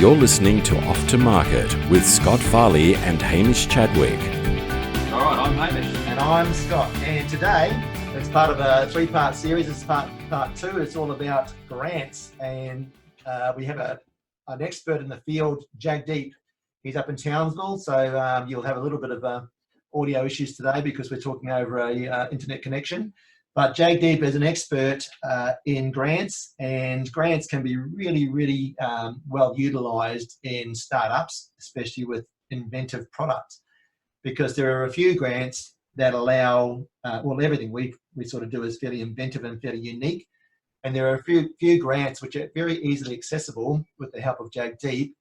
You're listening to Off to Market with Scott Farley and Hamish Chadwick. All right, I'm Hamish. And I'm Scott. And today, it's part of a three-part series. It's part two. It's all about grants. And we have an expert in the field, Jagdeep. He's up in Townsville, so you'll have a little bit of audio issues today because we're talking over a internet connection. But Jagdeep is an expert in grants, and grants can be really well utilised in startups, especially with inventive products, because there are a few grants that allow, everything we sort of do is fairly inventive and fairly unique. And there are a few grants which are very easily accessible with the help of Jagdeep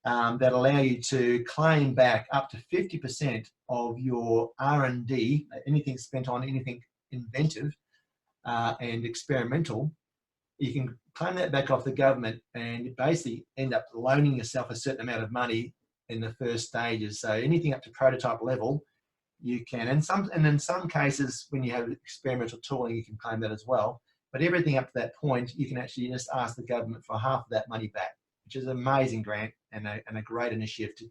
that allow you to claim back up to 50% of your R&D, anything spent on anything inventive and experimental. You can claim that back off the government and you basically end up loaning yourself a certain amount of money in the first stages. So anything up to prototype level, you can. And in some cases, when you have experimental tooling, you can claim that as well. But everything up to that point, you can actually just ask the government for half of that money back, which is an amazing grant and a great initiative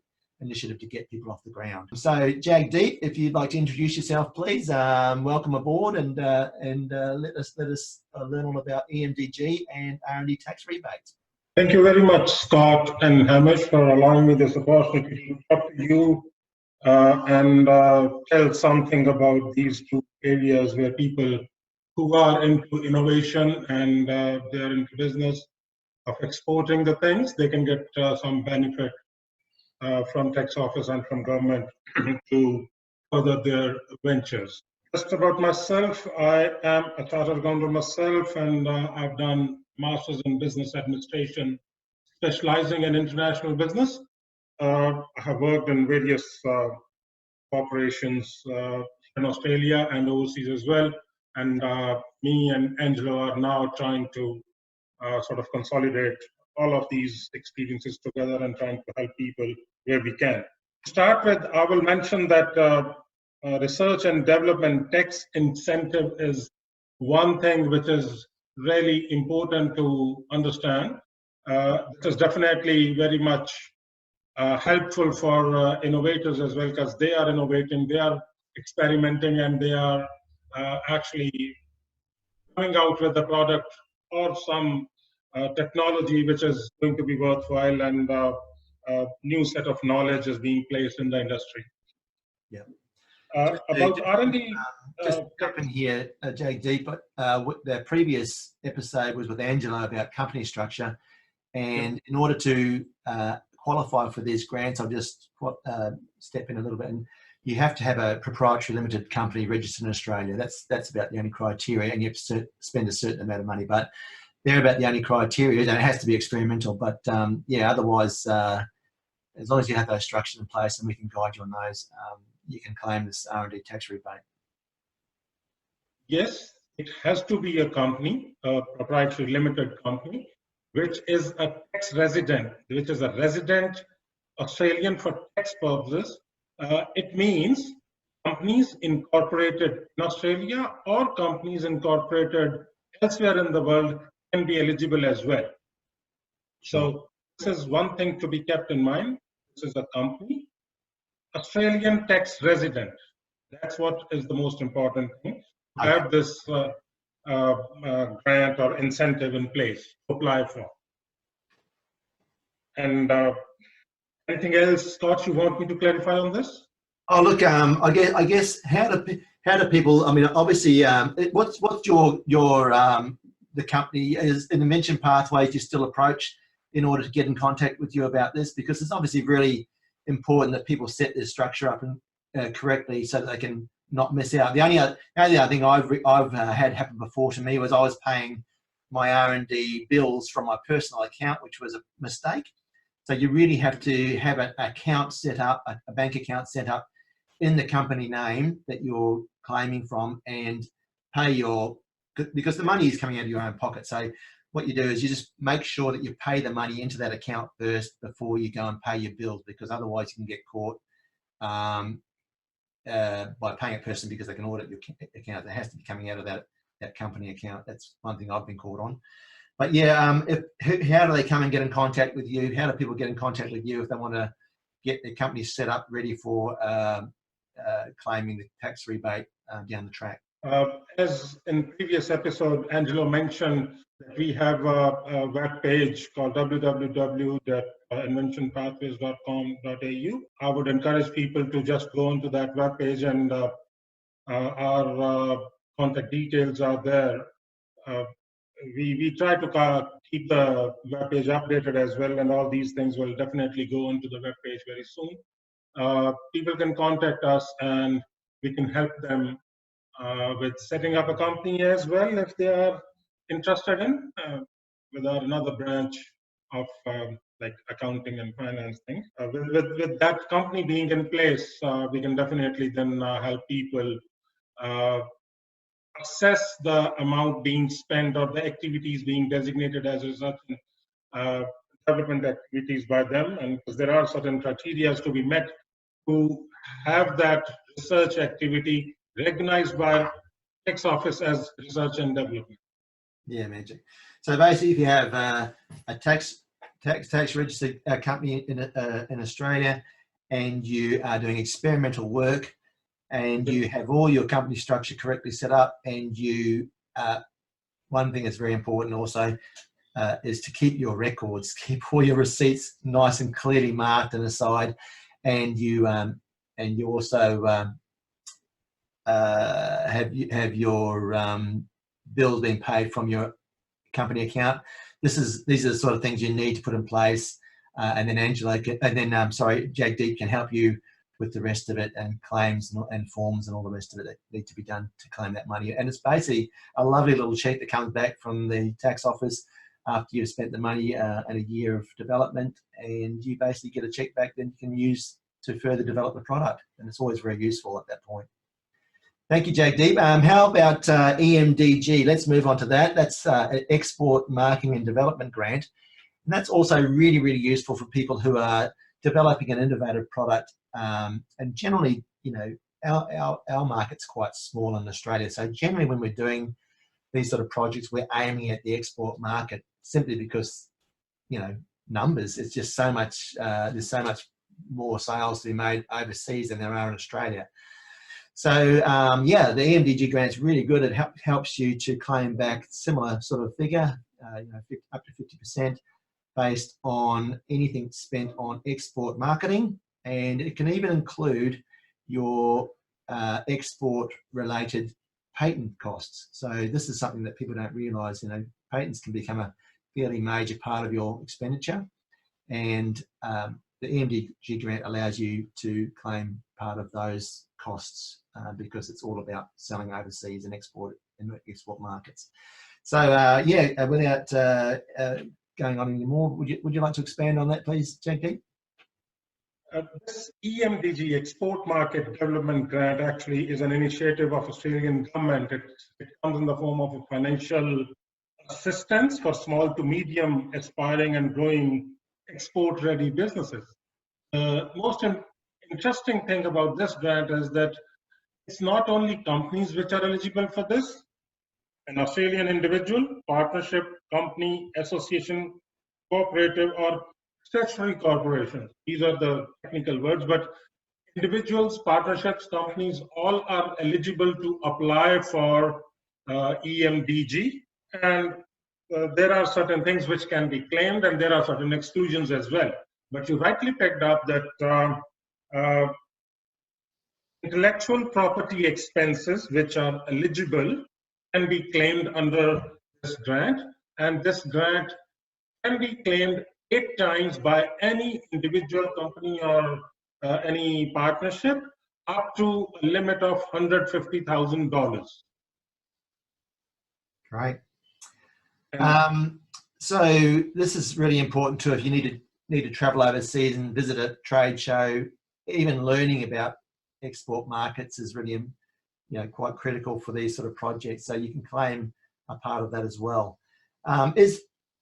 to get people off the ground. So Jagdeep, if you'd like to introduce yourself, please. Welcome aboard and let us learn all about EMDG and R&D tax rebates. Thank you very much, Scott and Hamish, for allowing me this opportunity to talk to you and tell something about these two areas where people who are into innovation and they're into business of exporting the things, they can get some benefit from tax office and from government to further their ventures. Just about myself, I am a chartered accountant myself, and I've done Masters in Business Administration, specializing in international business. I have worked in various corporations in Australia and overseas as well. And me and Angelo are now trying to sort of consolidate all of these experiences together and trying to help people where we can. To start with, I will mention that research and development tax incentive is one thing which is really important to understand. It is definitely very much helpful for innovators as well, because they are innovating, they are experimenting, and they are actually coming out with a product or some technology which is going to be worthwhile, and a new set of knowledge is being placed in the industry. Yeah. About R&D, just jump in here, Jagdeep. The previous episode was with Angelo about company structure, and in order to qualify for these grants, I'll just step in a little bit. And you have to have a proprietary limited company registered in Australia. That's about the only criteria, and you have to spend a certain amount of money. But they're about the only criteria, and it has to be experimental. But otherwise, as long as you have those structures in place, and we can guide you on those, you can claim this R&D tax rebate. Yes, it has to be a company, a proprietary limited company, which is a tax resident, which is a resident Australian for tax purposes. It means companies incorporated in Australia or companies incorporated elsewhere in the world can be eligible as well. So this is one thing to be kept in mind. This is a company, Australian tax resident. That's what is the most important thing. To have this grant or incentive in place to apply for. And anything else, Scott, you want me to clarify on this? Oh, look, I guess how do people? I mean, obviously, what's your the company is Invention Pathways you still approach in order to get in contact with you about this, because it's obviously really important that people set their structure up and correctly so that they can not miss out. The only other thing I've had happen before to me was I was paying my R&D bills from my personal account, which was a mistake. So you really have to have an account set up, a bank account set up in the company name that you're claiming from, and pay because the money is coming out of your own pocket. So what you do is you just make sure that you pay the money into that account first before you go and pay your bills, because otherwise you can get caught by paying a person because they can audit your account. It has to be coming out of that company account. That's one thing I've been caught on. But yeah, how do they come and get in contact with you? How do people get in contact with you if they want to get their company set up ready for claiming the tax rebate down the track? As in previous episode, Angelo mentioned that we have a web page called www.inventionpathways.com.au. I would encourage people to just go onto that web page, and our contact details are there. We try to keep the web page updated as well, and all these things will definitely go onto the web page very soon. People can contact us, and we can help them with setting up a company as well if they are interested in, with another branch of like accounting and finance things. With that company being in place, we can definitely then help people assess the amount being spent or the activities being designated as research and development activities by them. And because there are certain criteria to be met to have that research activity recognized by tax office as research and development. Yeah, magic. So basically, if you have a tax registered company in Australia, and you are doing experimental work, and you have all your company structure correctly set up, and you one thing that's very important also is to keep your records, keep all your receipts nice and clearly marked and aside, and you also have your bills being paid from your company account. These are the sort of things you need to put in place, and then Jagdeep can help you with the rest of it, and claims and forms and all the rest of it that need to be done to claim that money. And it's basically a lovely little check that comes back from the tax office after you've spent the money and a year of development, and you basically get a check back that you can use to further develop the product. And it's always very useful at that point. Thank you, Jagdeep. How about EMDG? Let's move on to that. That's an Export Marketing and Development Grant. And that's also really, really useful for people who are developing an innovative product. And generally, you know, our market's quite small in Australia. So generally when we're doing these sort of projects, we're aiming at the export market simply because, you know, numbers, it's just so much, there's so much more sales to be made overseas than there are in Australia. So yeah, the EMDG grant is really good. It helps you to claim back similar sort of figure, you know, up to 50% based on anything spent on export marketing, and it can even include your export-related patent costs. So this is something that people don't realise. You know, patents can become a fairly major part of your expenditure, and the EMDG grant allows you to claim part of those costs because it's all about selling overseas and export markets. So yeah, without going on anymore, would you like to expand on that, please, Jagdeep? This EMDG, Export Market Development Grant, actually is an initiative of Australian government. It comes in the form of a financial assistance for small to medium aspiring and growing export-ready businesses. The most interesting thing about this grant is that it's not only companies which are eligible for this. An Australian individual, partnership, company, association, cooperative, or statutory corporation. These are the technical words, but individuals, partnerships, companies, all are eligible to apply for EMDG. And there are certain things which can be claimed, and there are certain exclusions as well. But you rightly picked up that intellectual property expenses which are eligible can be claimed under this grant, and this grant can be claimed 8 times by any individual company or any partnership up to a limit of $150,000. Right. So this is really important too. If you need to travel overseas and visit a trade show, even learning about export markets is really, you know, quite critical for these sort of projects. So you can claim a part of that as well.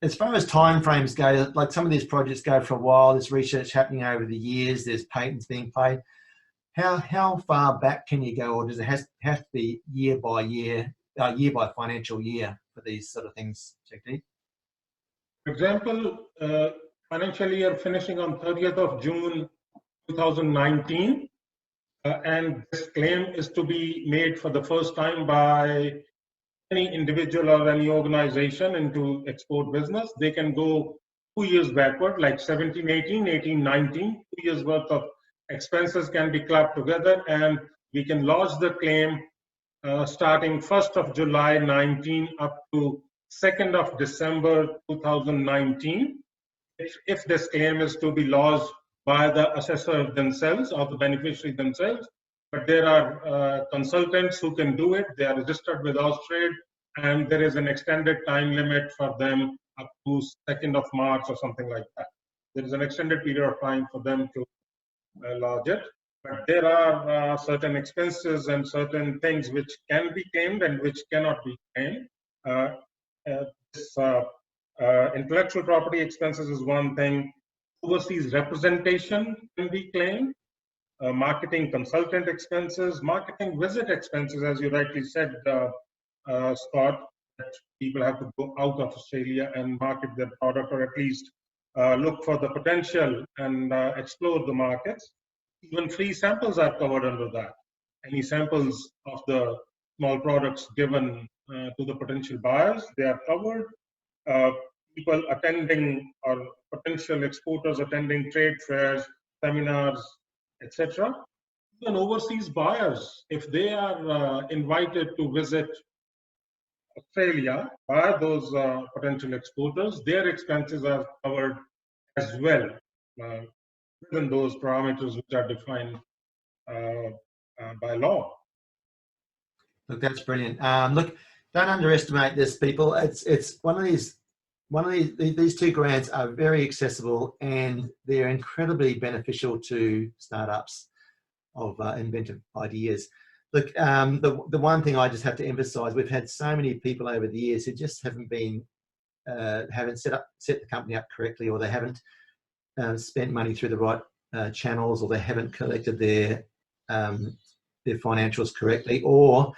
As far as timeframes go, like some of these projects go for a while. There's research happening over the years. There's patents being played. How far back can you go, or does it have to be year by financial year for these sort of things, Jagdeep? For example, financial year finishing on 30th of June 2019, and this claim is to be made for the first time by any individual or any organization into export business. They can go 2 years backward, like 17, 18, 18, 19, 2 years worth of expenses can be clapped together, and we can lodge the claim starting 1st of July 19 up to 2nd of December 2019. If this claim is to be lodged by the assessor themselves or the beneficiary themselves, but there are consultants who can do it. They are registered with Austrade, and there is an extended time limit for them up to 2nd of March or something like that. There is an extended period of time for them to lodge it. But there are certain expenses and certain things which can be claimed and which cannot be claimed. Intellectual property expenses is one thing. Overseas representation can be claimed. Marketing consultant expenses, marketing visit expenses, as you rightly said, Scott, that people have to go out of Australia and market their product, or at least look for the potential and explore the markets. Even free samples are covered under that. Any samples of the small products given to the potential buyers, they are covered. People attending or potential exporters attending trade fairs, seminars, etc. Even overseas buyers, if they are invited to visit Australia by those potential exporters, their expenses are covered as well within those parameters which are defined by law. Look, that's brilliant. Look, don't underestimate this, people. It's one of these two grants are very accessible, and they're incredibly beneficial to startups of inventive ideas. Look, the one thing I just have to emphasize, we've had so many people over the years who just haven't set the company up correctly, or they haven't spent money through the right channels, or they haven't collected their financials correctly, or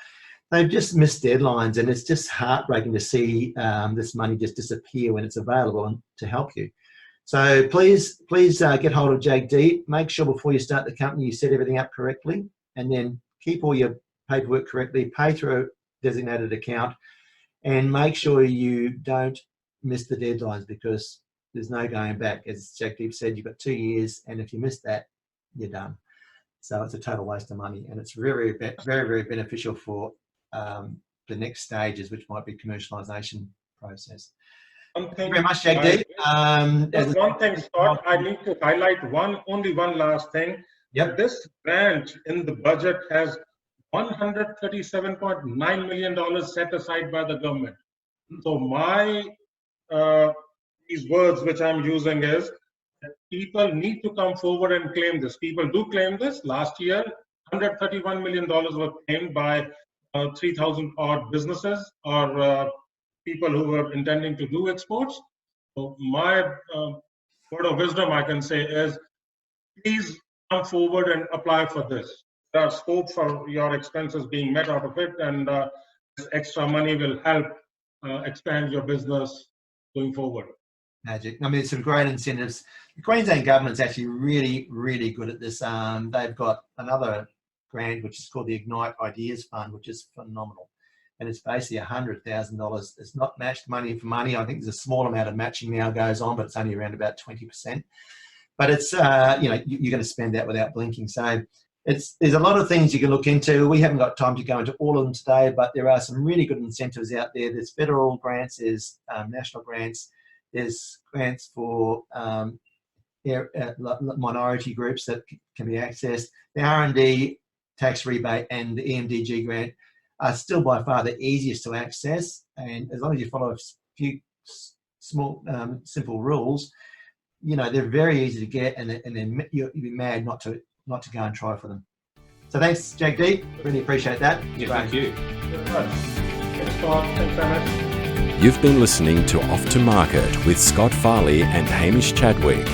they've just missed deadlines, and it's just heartbreaking to see this money just disappear when it's available to help you. So please get hold of Jagdeep. Make sure before you start the company you set everything up correctly, and then keep all your paperwork correctly, pay through a designated account, and make sure you don't miss the deadlines, because there's no going back. As Jagdeep said, you've got 2 years, and if you miss that, you're done. So it's a total waste of money, and it's very, very, very beneficial for the next stages, which might be commercialisation process. Thank you very much, Jagdeep. One thing, Scott, I need to highlight only one last thing. Yep. This grant in the budget has $137.9 million set aside by the government. So these words which I'm using is that people need to come forward and claim this. People do claim this. Last year, $131 million were claimed by 3,000 odd businesses or people who were intending to do exports. So my word of wisdom, I can say, is please come forward and apply for this. There are scope for your expenses being met out of it, and this extra money will help expand your business going forward. Magic. I mean, there's some great incentives. The Queensland government's actually really, really good at this. They've got another grant which is called the Ignite Ideas Fund, which is phenomenal, and it's basically $100,000. It's not matched money for money. I think there's a small amount of matching now goes on, but it's only around about 20%. But it's you're going to spend that without blinking. So there's a lot of things you can look into. We haven't got time to go into all of them today, but there are some really good incentives out there. There's federal grants, there's national grants, there's grants for minority groups that can be accessed. The R&D tax rebate and the EMDG grant are still by far the easiest to access, and as long as you follow a few small simple rules, they're very easy to get, and then you'd be mad not to go and try for them. So thanks, Jagdeep. Really appreciate that. Yeah, thank you. Thanks, Scott. Thanks so much. You've been listening to Off to Market with Scott Farley and Hamish Chadwick.